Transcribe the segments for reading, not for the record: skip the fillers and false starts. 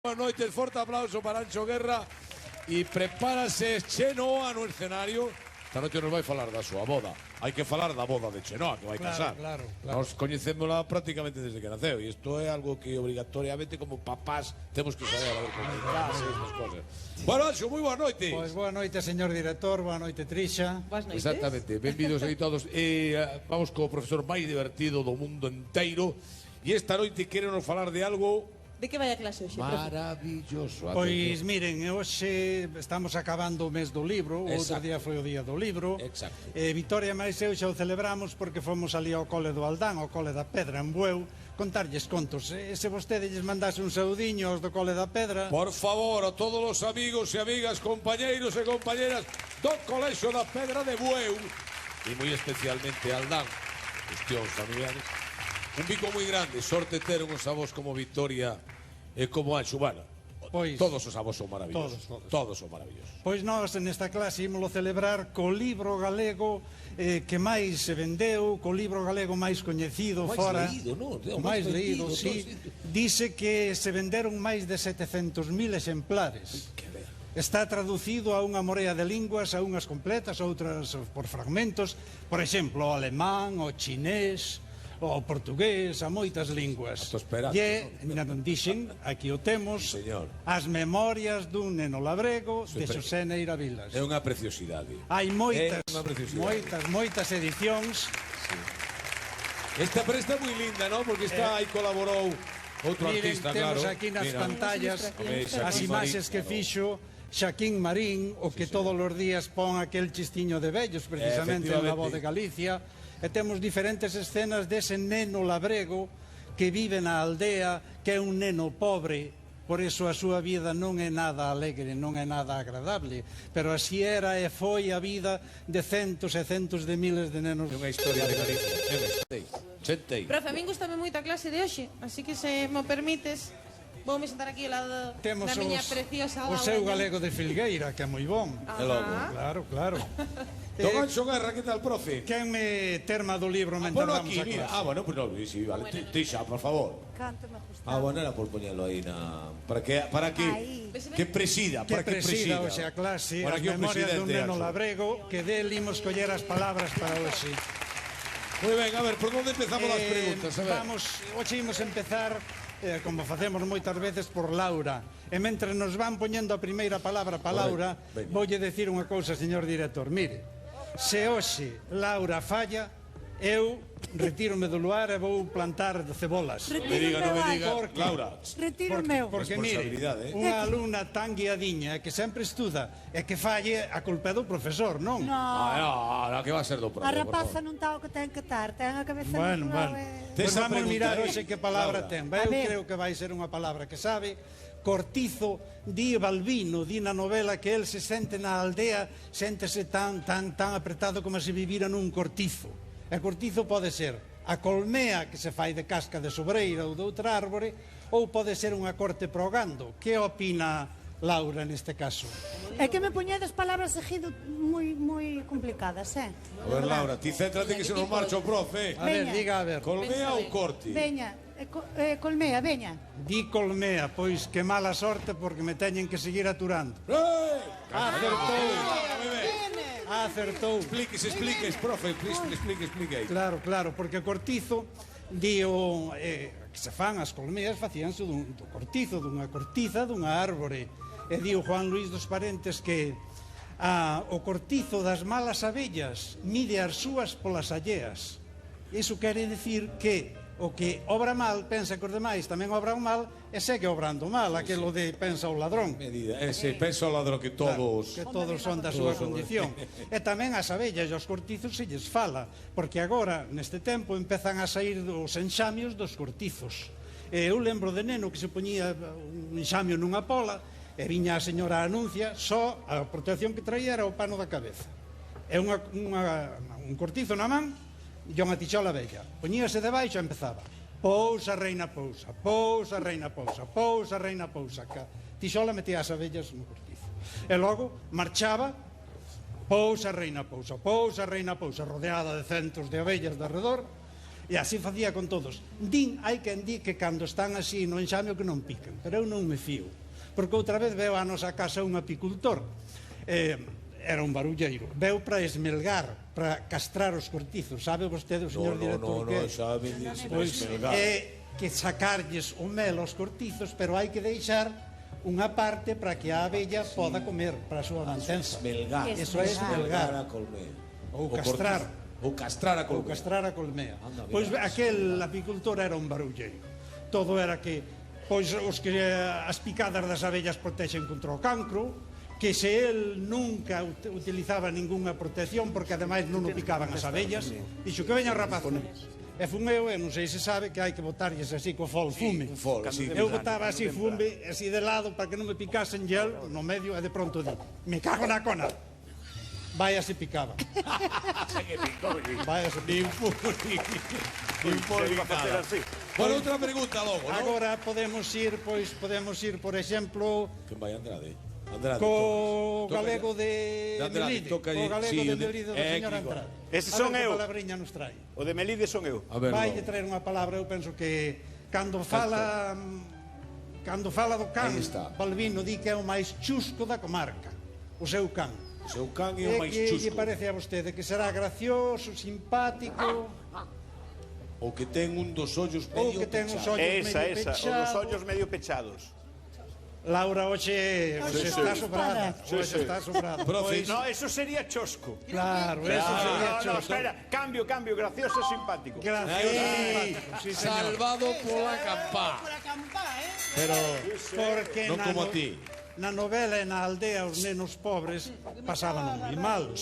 Boas noites, forte aplauso para Anxo Guerra. E prepárase Chenoa no escenario. Esta noite nos vai falar da súa boda. Hai que falar da boda de Chenoa, que vai casar. Claro. Nos coñecémola prácticamente desde que naceu. E isto é algo que obrigatoriamente como papás temos que saber a ver como casa e estas cosas. Bueno, Anxo, moi boas noites. Pois boa noite, señor director, boa noite, Trisha. Boas noites. Exactamente, benvidos aí todos. E vamos co profesor máis divertido do mundo inteiro. E esta noite querenos falar de algo De que vai a clase hoxe, profe? maravilloso. Pois miren, hoxe estamos acabando o mes do libro, outro Exacto. día foi o día do libro. Exacto. Vitoria máis eu xa o celebramos porque fomos ali ao cole do Aldán, ao cole da Pedra en Bueu, contarlles contos. E se vostede lles mandase un saudiño aos do cole da Pedra... Por favor, a todos os amigos e amigas, compañeiros e compañeras do Colexio da Pedra de Bueu e moi especialmente Aldán, cuestións familiares, un bico moi grande, sorte ter uns avós como Victoria e como Anxo. Bueno, Pois, todos os avós son maravillosos. todos. Son maravillosos. Pois nós nesta clase ímolo celebrar co libro galego que máis se vendeu, co libro galego máis coñecido Máis fora. leído, non? O máis leído, sí. Dice que se venderon máis de 700.000 exemplares. Que ver. Está traducido a unha morea de linguas, a unhas completas, a outras por fragmentos. Por exemplo, o alemán, o chinés, o portugués, a moitas linguas. Estou esperando, E, non dixen, aquí o temos, Sí, señor. As memorias dun neno labrego de Super. Xosé Neira Vilas. É unha preciosidade. Hai moitas, É unha preciosidade. moitas edicións. Pero esta é moi linda, non? Porque aí colaborou outro Miren, artista, temos claro. aquí nas Mira. pantallas Home, as Xaquín imaxes Marín, que claro. fixo Xaquín Marín, o que todos os días pon aquel chistiño de vellos, precisamente en La Voz de Galicia. E temos diferentes escenas dese neno labrego que vive na aldea, que é un neno pobre. Por iso a súa vida non é nada alegre, non é nada agradable. Pero así era e foi a vida de centos e centos de miles de nenos. É unha historia de Galicia. É unha historia. Sentei. Profe, a min gustame moito a clase de hoxe, así que se mo permites, voume sentar aquí ao lado Temos da miña preciosa o Laura. seu galego de Filgueira, que é moi bon. É logo. Claro. Don Anxo Guerra, que tal, profe? Quen me terma do libro mentre Bueno, vamos aquí, a mira. clase? Bueno, pues no, sí, vale. Tisha, por favor. Canto me gusta. Bueno, era por poñelo aí na... Para que Aí. que presida, Que para que presida presida. hoxe a clase, Para as que o memorias dun presidente, neno Anxo. labrego, que del imos coller as palabras para hoxe. Moi ben, a ver, por onde empezamos as preguntas? A ver. Hoxe imos empezar, como facemos moitas veces, por Laura. E mentre nos van poñendo a primeira palabra para Laura, Veña. voulle decir unha cousa, señor director. Mire, se hoxe Laura falla, eu retírome do lugar e vou plantar cebolas. Non me diga, Porque- Laura. Retiro o meu. Porque mire, Responsabilidade, unha alumna tan guiadiña que sempre estuda e que falle, a culpa é do profesor, non? No, No, que va a ser do profe. a rapaza non está o que ten que estar, ten a cabeza Bueno. natural Pois Esa vamos pregunta mirar aí, hoxe que palabra Laura. ten. A Eu ver. creo que vai ser unha palabra que sabe. Cortizo, di Balbino, di na novela que el se sente na aldea, séntese tan apretado como se vivira nun cortizo. E cortizo pode ser a colmea que se fai de casca de sobreira ou de outra árbore, ou pode ser unha corte progando. Que opina Laura neste caso? É que me poñedes palabras seguido moi complicadas, A ver, Laura, ti céntrate que se nos marcha o profe. A ver, Veña. diga a ver. Colmea ou corte? Veña, colmea, veña. Di colmea, pois que mala sorte porque me teñen que seguir aturando. Acertou. Moi ben. Acertou. Expliques, profe, explique aí. Claro, porque cortizo di o que se fan as colmeas facíanse do cortizo, dunha cortiza, dunha árbore. E di o Juan Luís dos Parentes que o cortizo das malas abellas mide as súas polas alleas. Iso quere dicir que o que obra mal pensa que os demais tamén obran mal e segue obrando mal, aquelo de pensa o ladrón. Medida, ese penso ao ladrón que todos... Que todos son da súa condición. E tamén as abellas e os cortizos se lles fala, porque agora, neste tempo, empezan a sair os enxamios dos cortizos. E eu lembro de neno que se poñía un enxamio nunha pola e viña a señora anuncia, só a protección que traía era o pano da cabeza. E un cortizo na man e unha tichola bella. Poñíase debaixo e empezaba: pousa, reina, pousa, pousa, reina, pousa, pousa, reina, pousa. Tixola metía as abellas no cortizo. E logo marchaba: pousa, reina, pousa, pousa, reina, pousa, rodeada de centos de abellas de arredor. E así facía con todos. Hai quen di que cando están así no enxamio que non pican, pero eu non me fío. Porque outra vez veo a nosa casa un apicultor, era un barulleiro, veu para esmelgar, para castrar os cortizos. Sabe vostede, o señor director, no, sabe esmelgar. Que sacarlles o mel aos cortizos, pero hai que deixar unha parte para que a abella poda comer para a súa mantenza. Esmelgar. Eso é esmelgar. Ou castrar. Ou castrar a colmea. Ou castrar a colmea. Pois aquel apicultor era un barulleiro. Todo era que, pois, as picadas das abellas protexen contra o cancro, que se el nunca utilizaba ninguna protección, porque ademais non o picaban as abellas, dixo que veña o rapaz conmigo. E fun eu, e non sei se sabe que hai que botarlles así co fol fume. Eu botaba así fume, así de lado, para que non me picasen gel no medio, e de pronto di, me cago na cona. Vaya se picaba. Vaya se picaba. Bueno, outra pregunta logo, non? Agora podemos ir, por exemplo, Quen vai, Andrade? Co galego de Melide. Co galego de Melide do señor Andrade. Ese son eu. A ver que palabriña nos trae. O de Melide son eu. Vai lle traer unha palabra, eu penso que cando fala do can, Balbino di que é o máis chusco da comarca, o seu can. O seu can é o máis chusco. E que lle parece a vostede que será gracioso, simpático, ou que ten un dos ollos medio pechados. Esa, o dos ollos medio pechados. Laura, hoxe está sobrada. Hoxe está sobrada. No, eso sería chosco. Claro, eso sería chosco. No, espera, cambio, gracioso e simpático. Gracioso e simpático, sí, señor. Salvado pola campá. Pero, porque non como a ti. Na novela e na aldea os nenos pobres pasaban moi mal.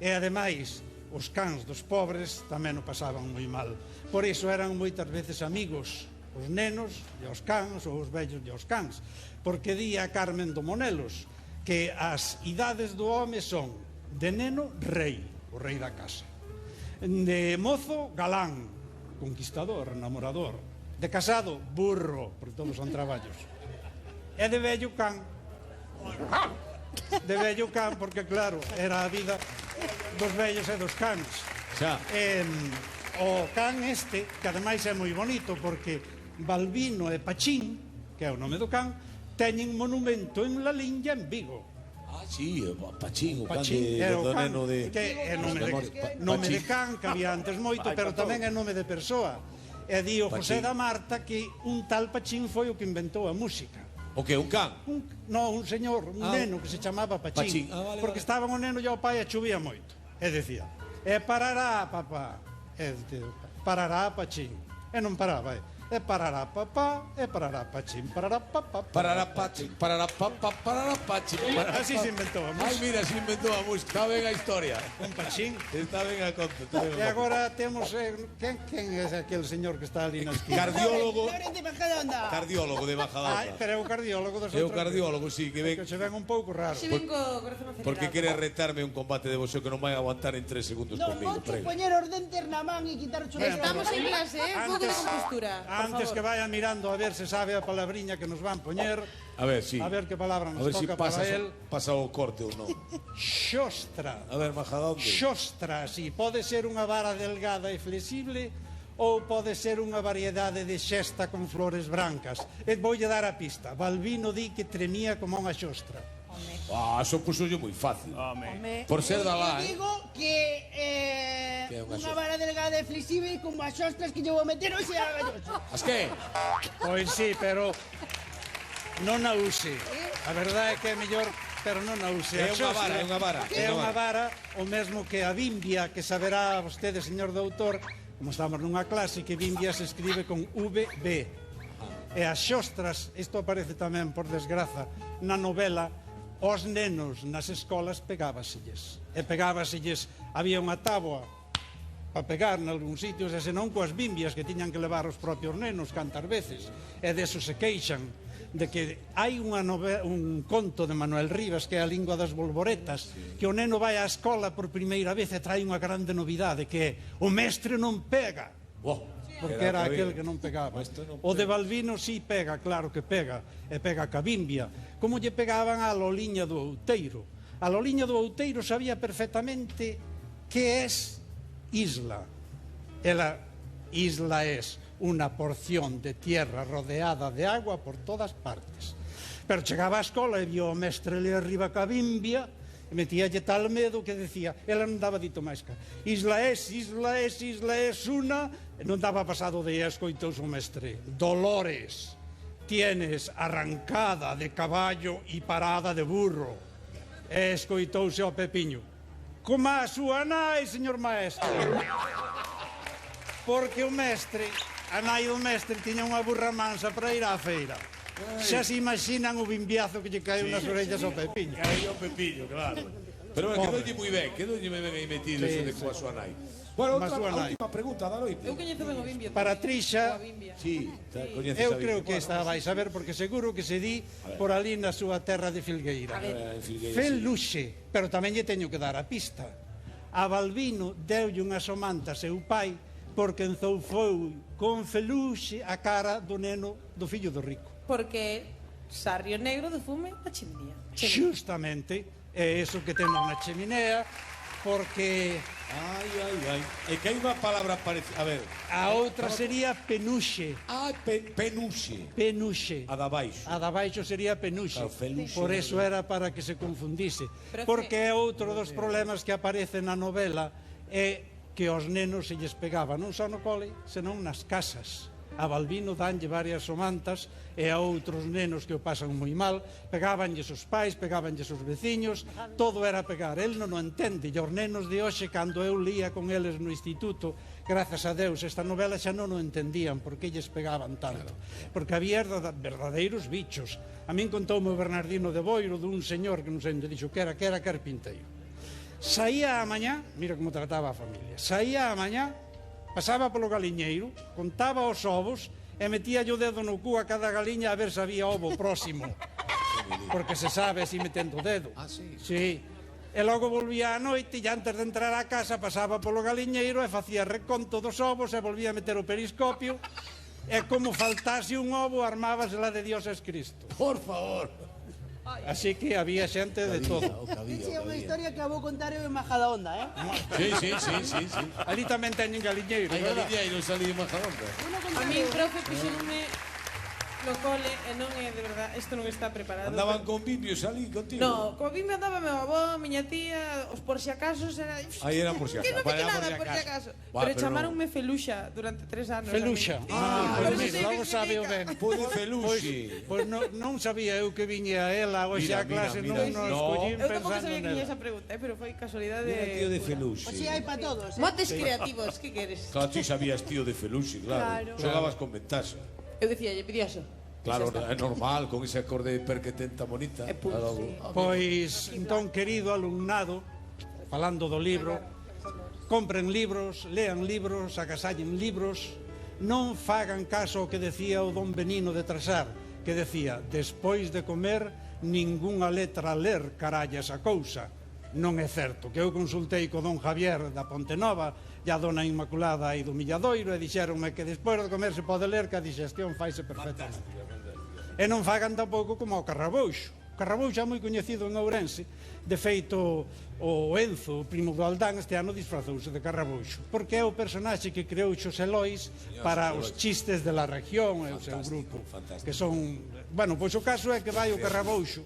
E ademais, os cans dos pobres tamén o pasaban moi mal. Por iso eran moitas veces amigos os nenos e os cans, ou os vellos e os cans. Porque di a Carmen do Monelos que as idades do home son de neno, rei, o rei da casa, de mozo, galán, conquistador, enamorador, de casado, burro, porque todos son traballos, e de vello can. De vello can, porque claro, era a vida dos vellos e dos cans. O can este, que ademais é moi bonito, porque Balbino e Pachín, que é o nome do can, teñen monumento en La Liña, en Vigo. Ah, sí, Pachín, o can do neno de... É nome de can, que había antes moito, pero tamén é nome de persoa. E di o José da Marta que un tal Pachín foi o que inventou a música. O que, un can? Non, un señor, un neno que se chamaba Pachín. Porque estaba o neno e o pai e chovía moito. E decía, parará, papá. E decía, parará, Pachín. E non paraba, e parará papá, e parará Pachín, parará papá, parará Pachín, parará papá, parará Pachín. Así se inventou a música. Ai, mira, se inventou a música. Está ben a historia. Con Pachín. Está ben a conta. E agora temos... Quen é aquel señor que está ali na esquina? Cardiólogo. Cardiólogo de Majadahonda. Pero é o cardiólogo dos É outros. o cardiólogo, sí, que ven... Que se ven un pouco raro. Si ven co corazón acelerado. Porque quere retarme un combate de boxeo que non vai aguantar en 3 segundos comigo. Non, moito poñer os dentes na man e quitar o chorro. Estamos en clase, un pouco de compostura. Antes que vayan mirando a ver se sabe a palabriña que nos van poñer. A ver, sí. A ver que palabra nos toca para él. Pasa o corte ou non. Xostra. A ver, Majadahonda. Xostra, sí. Pode ser unha vara delgada e flexible ou pode ser unha variedade de xesta con flores brancas. E voulle dar a pista. Balbino di que tremía como unha xostra. Eso puxo yo moi fácil. Por ser da lá, digo que unha vara delgada e flexible como as xostras que lle vou meter hoxe a galloso. As que? Pois sí, pero non a use. A verdade é que é mellor, pero non a use. É unha vara, é unha vara. É unha vara, o mesmo que a bimbia, que saberá vostede, señor doutor, como estamos nunha clase, que bimbia se escribe con VB. E as xostras, isto aparece tamén, por desgraza, na novela, os nenos nas escolas pegábaselles. E pegábaselles, había unha táboa para pegar nalgún sitios, e senón coas bimbias que tiñan que levar os propios nenos cantas veces. E deso se queixan de que hai un conto de Manuel Rivas, que é a lingua das bolboretas, que o neno vai á escola por primeira vez e trae unha grande novidade, que é o mestre non pega. Porque era aquel que non pegaba. O de Balbino sí pega, claro que pega, e pega ca bimbia. Como lle pegaban a Loliña do Outeiro. A Loliña do Outeiro sabía perfectamente que é isla. Ela isla es una porción de tierra rodeada de agua por todas partes. Pero chegaba á escola e vio o mestre ali arriba ca bimbia e metíalle tal medo que decía, ela non daba dito máis ca isla es una, e non daba pasado de ella, escoitouse o mestre, Dolores, tienes arrancada de caballo e parada de burro. E escoitouse ao Pepiño, como a súa nai, señor maestro. Porque o mestre, a nai do mestre, tiña unha burra mansa para ir á feira. Xa se imaginan o bimbiazo que lle caeu nas orellas ao Pepiño. Caeu ao Pepiño, claro. Pero quedoulle moi ben aí metido ese de coa súa nai. Bueno, outra última pregunta da noite. Eu coñezo ben o bimbio. Para Trixa, sí, eu creo que esta vai saber, porque seguro que se di por ali na súa terra de Filgueira. Feluxe, pero tamén lle teño que dar a pista. A Balbino deulle unha somanta a seu pai porque enzoufou con feluxe a cara do neno do fillo do rico. Porque sarrio negro de fume na chimenea. Justamente, é eso que temos na cheminea, porque... É que hai unha palabra parecida. A ver. A outra sería penuxe. Penuxe. Penuxe. A da baixo. A da baixo sería penuxe. Por eso era para que se confundise. Porque é outro dos problemas que aparece na novela, é que os nenos se lles pegaba non só no cole, senón nas casas. A Balbino danlle varias somantas e a outros nenos que o pasan moi mal, pegábanlles os pais, pegábanlles os veciños, todo era pegar. El non o entende, e os nenos de hoxe, cando eu lía con eles no instituto, grazas a Deus, esta novela xa non o entendían porque lles pegaban tanto. Porque había verdadeiros bichos. A min contoume o Bernardino de Boiro dun señor que non sei onde dixo que era carpinteiro. Saía a mañá, mira como trataba a familia, saía a mañá, pasaba polo galiñeiro, contaba os ovos e metía o dedo no cu a cada galiña a ver se había ovo próximo. Porque se sabe así metendo o dedo. Ah, sí? Sí. E logo volvía á noite e antes de entrar á casa pasaba polo galiñeiro e facía reconto dos ovos e volvía a meter o periscopio e como faltase un ovo armábase la de Dios es Cristo. Por favor. Así que había xente de todo. Esa é unha historia que a vou contar eu en Majadahonda, Sí. Ali tamén teñen galiñeiro, Hai verdad? galiñeiro salí de Majadahonda. A mí, profe, puxeronme no cole e non é de verdad, isto non está preparado. Andaban con bimbios ali contigo? No, co bimbio andaba meu avó, miña tía, os por si acaso era... Aí eran por si acaso. Que non dixo nada por si acaso. Pero chamaronme Feluxa durante 3 anos. Feluxa. Logo sabe o ben. Pode Feluxi. Pois non sabía eu que viña ela hoxe a clase, non escollín Eu tampouco pensando sabía que tiña nela. esa pregunta, pero foi casualidade. Mira, tío de Feluxi. O sea, hai para todos. Motes creativos, que queres? Claro, ti sabías tío de Feluxi, claro. Xogabas con ventaxa. Eu dicía, lle pedía eso. Claro, é normal, con ese acorde perquetenta bonita. Pois, entón, querido alumnado, falando do libro, compren libros, lean libros, agasallen libros, non fagan caso ao que decía o don Benino de Trasar, que decía, despois de comer, ningunha letra ler, caralla esa cousa. Non é certo, que eu consultei co don Javier da Pontenova e a dona Inmaculada aí do Milladoiro e dixeronme que despois de comer se pode ler, que a digestión faise perfectamente. E non fagan tampouco como o Carrabouxo. O Carrabouxo é moi coñecido en Ourense. De feito, o Enzo, o primo do Aldán, este ano disfrazouse de Carrabouxo, porque é o personaxe que creou Xosé Lois para os chistes de la región e o seu grupo, que son... Bueno, pois o caso é que vai o Carrabouxo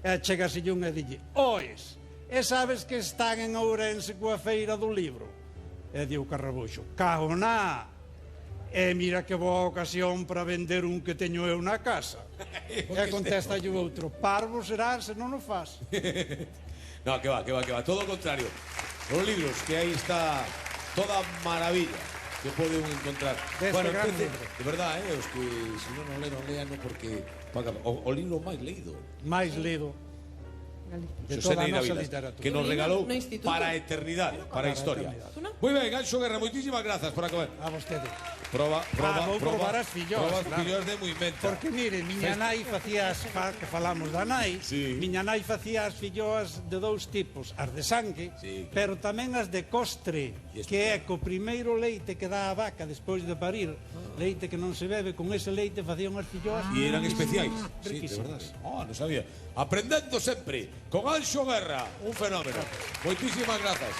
e chegase un e dille: "Oes, e sabes que están en Ourense coa feira do libro?" E di o Carrabouxo: "Cago na! E mira que boa ocasión para vender un que teño eu na casa." E contesta o outro: "Parvo serás se non o faz." No, que va. Todo o contrario. Os libros, que aí está toda maravilla que poden encontrar. Deste gran entonces, libro. de verdad, os que se non lean, léano porque o libro máis leído. Mais lido de Xosé toda a Neira nosa Vilas, literatura. que nos regalou No instituto. para a eternidade, para a historia. Moi ben, Anxo Guerra, moitísimas grazas por acomer. A vostede. Vou probar as fillós, Probas claro. fillós de Muimenta. Porque, mire, miña nai facía que falamos da nai, Sí. miña nai facía as filloas de dous tipos, as de sangue, Sí. pero tamén as de costre, que é co primeiro leite que dá a vaca despois de parir, leite que non se bebe, con ese leite facía unhas filloas. E eran especiais. Sí, de riquísimas. verdade. Non sabía. Aprendendo sempre con Anxo Guerra, un fenómeno. Moitísimas grazas.